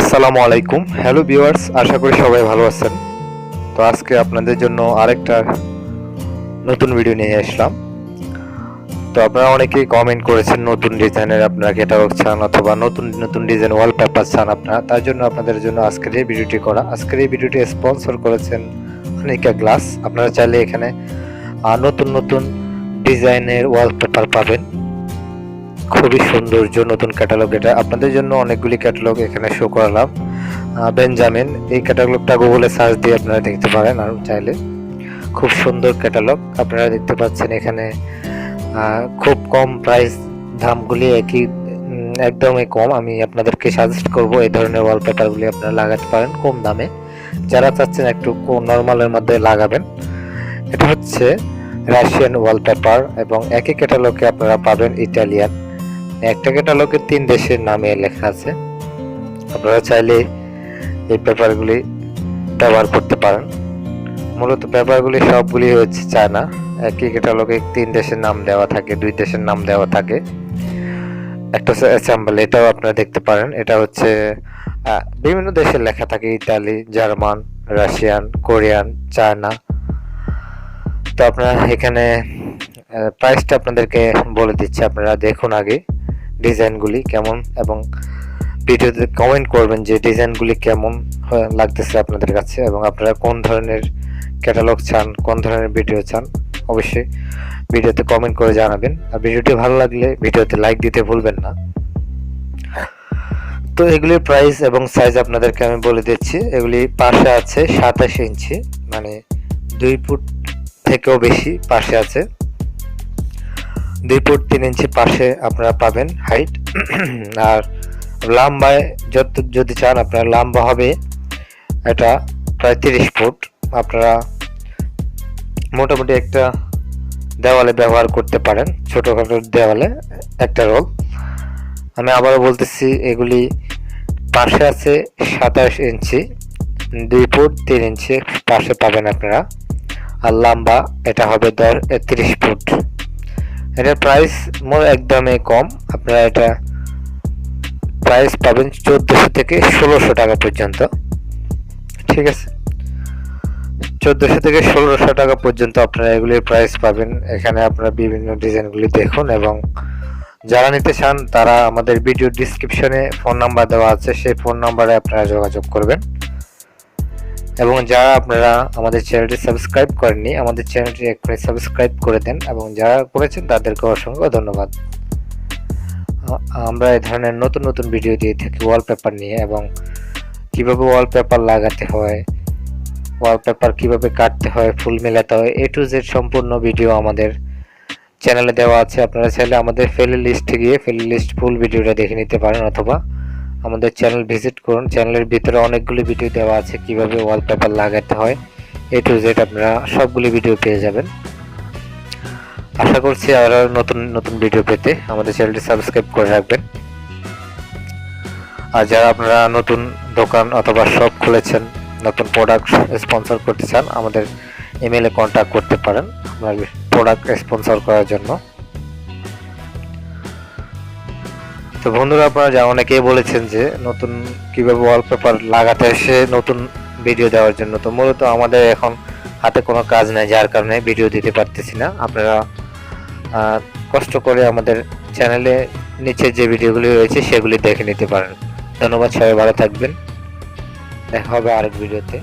আসসালামু আলাইকুম। Hello viewers, আশা করি সবাই ভালো আছেন। তো আজকে আপনাদের জন্য আরেকটা নতুন ভিডিও নিয়ে আসলাম। তো আপনারা অনেকেই কমেন্ট করেছেন নতুন ডিজাইনের আপনারা ক্যাটালগ চান অথবা নতুন নতুন ডিজাইন ওয়ালপেপার চান আপনারা, তার জন্য আপনাদের জন্য আজকের এই ভিডিওটি করা। আজকের এই ভিডিওটি স্পন্সর করেছেন অনিকা গ্লাস। আপনারা চাইলে এখানে নতুন নতুন ডিজাইনের ওয়ালপেপার পাবেন। খুবই সৌন্দর্য নতুন ক্যাটালগ। এটা আপনাদের জন্য অনেকগুলি ক্যাটালগ এখানে শো করালাম। বেঞ্জামিন এই ক্যাটালগটা গুগলে সার্চ দিয়ে আপনারা দেখতে পারেন। আর চাইলে খুব সুন্দর ক্যাটালগ আপনারা দেখতে পাচ্ছেন এখানে। খুব কম প্রাইস, দামগুলি একদমই কম। আমি আপনাদেরকে সাজেস্ট করব এই ধরনের ওয়ালপেপারগুলি আপনারা লাগাতে পারেন কম দামে। যারা চাচ্ছেন একটু নর্মালের মধ্যে লাগাবেন, এটা হচ্ছে রাশিয়ান ওয়ালপেপার এবং একই ক্যাটালগে আপনারা পাবেন ইটালিয়ান। একটা ক্যাটালগে 3 দেশের নামে লেখা আছে। আপনারা চাইলে এই পেপারগুলি ব্যবহার করতে পারেন। মূলত পেপারগুলি সবগুলি হচ্ছে চায়না। একই ক্যাটালগে 3 দেশের নাম দেওয়া থাকে, 2 দেশের নাম দেওয়া থাকে। একটা হচ্ছে অ্যাসেম্বল, এটাও আপনারা দেখতে পারেন। এটা হচ্ছে বিভিন্ন দেশের লেখা থাকে, Italy, German, Russian, Korean, China. তো আপনারা এখানে প্রাইসটা আপনাদেরকে বলে দিচ্ছি, আপনারা দেখুন আগে ডিজাইনগুলি কেমন এবং ভিডিওতে কমেন্ট করবেন যে ডিজাইনগুলি কেমন লাগতেছে আপনাদের কাছে এবং আপনারা কোন ধরনের ক্যাটালগ চান, কোন ধরনের ভিডিও চান, অবশ্যই ভিডিওতে কমেন্ট করে জানাবেন। আর ভিডিওটি ভালো লাগলে ভিডিওতে লাইক দিতে ভুলবেন না। তো এগুলির প্রাইস এবং সাইজ আপনাদেরকে আমি বলে দিচ্ছি। এগুলি পাশে আছে 27 ইঞ্চি, মানে 2 ফুট থেকেও বেশি পাশে আছে। 2 ফুট 3 ইঞ্চি পাশে আপনারা পাবেন হাইট। আর লম্বায় যদি চান আপনারা, লম্বা হবে এটা প্রায় 30 ফুট। আপনারা মোটামুটি একটা দেওয়ালে ব্যবহার করতে পারেন, ছোটোখাটো দেওয়ালে একটা রোল। আমি আবারও বলতেছি, এগুলি পাশে আছে 27 ইঞ্চি, 2 ফুট 3 ইঞ্চি পাশে পাবেন আপনারা। আর লম্বা এটা হবে 30 ফুট। এটার প্রাইস একদমই কম। আপনারা এটা প্রাইস পাবেন 1400 থেকে 1600 টাকা পর্যন্ত। ঠিক আছে, 1400 থেকে 1600 টাকা পর্যন্ত আপনারা এগুলির প্রাইস পাবেন। এখানে আপনারা বিভিন্ন ডিজাইনগুলি দেখুন এবং যারা নিতে চান তারা আমাদের ভিডিও ডিসক্রিপশনে ফোন নাম্বার দেওয়া আছে, সেই ফোন নাম্বারে আপনারা যোগাযোগ করবেন। এবং যারা আপনারা আমাদের চ্যানেলটি সাবস্ক্রাইব করেননি, আমাদের চ্যানেলটি এক্ষুনি সাবস্ক্রাইব করে দেন এবং যারা করেছেন তাদেরকে অসংখ্য ধন্যবাদ। আমরা এই ধরনের নতুন নতুন ভিডিও দিয়ে থাকি ওয়ালপেপার নিয়ে, এবং কিভাবে ওয়ালপেপার লাগাতে হয়, ওয়ালপেপার কিভাবে কাটতে হয়, ফুল মেলাতে হয়, A to Z সম্পূর্ণ ভিডিও আমাদের চ্যানেলে দেওয়া আছে। আপনারা চাইলে আমাদের প্লে লিস্টে গিয়ে প্লে লিস্ট ফুল ভিডিওটা দেখে নিতে পারেন, অথবা আমাদের চ্যানেল ভিজিট করুন। চ্যানেলের ভিতরে অনেকগুলি ভিডিও দেওয়া আছে কিভাবে ওয়ালপেপার লাগাতে হয়, A to Z আপনারা সবগুলি ভিডিও পেয়ে যাবেন। আশা করছি আরও নতুন নতুন ভিডিও পেতে আমাদের চ্যানেলটি সাবস্ক্রাইব করে রাখবেন। আর যারা আপনারা নতুন দোকান অথবা শপ খুলেছেন, নতুন প্রোডাক্ট স্পন্সর করতে চান, আমাদের ইমেলে কন্ট্যাক্ট করতে পারেন আপনার প্রোডাক্ট স্পন্সর করার জন্য। তো বন্ধুরা, আপনারা যা অনেকেই বলেছেন যে নতুন কিভাবে ওয়ালপেপার লাগাতে এসে নতুন ভিডিও দেওয়ার জন্য। তো মূলত আমাদের এখন হাতে কোনো কাজ নেই, যার কারণে ভিডিও দিতে পারতেছি না। আপনারা কষ্ট করে আমাদের চ্যানেলে নিচে যে ভিডিওগুলি রয়েছে সেগুলি দেখে নিতে পারেন। ধন্যবাদ, সবাই ভালো থাকবেন। দেখা হবে আরেক ভিডিওতে।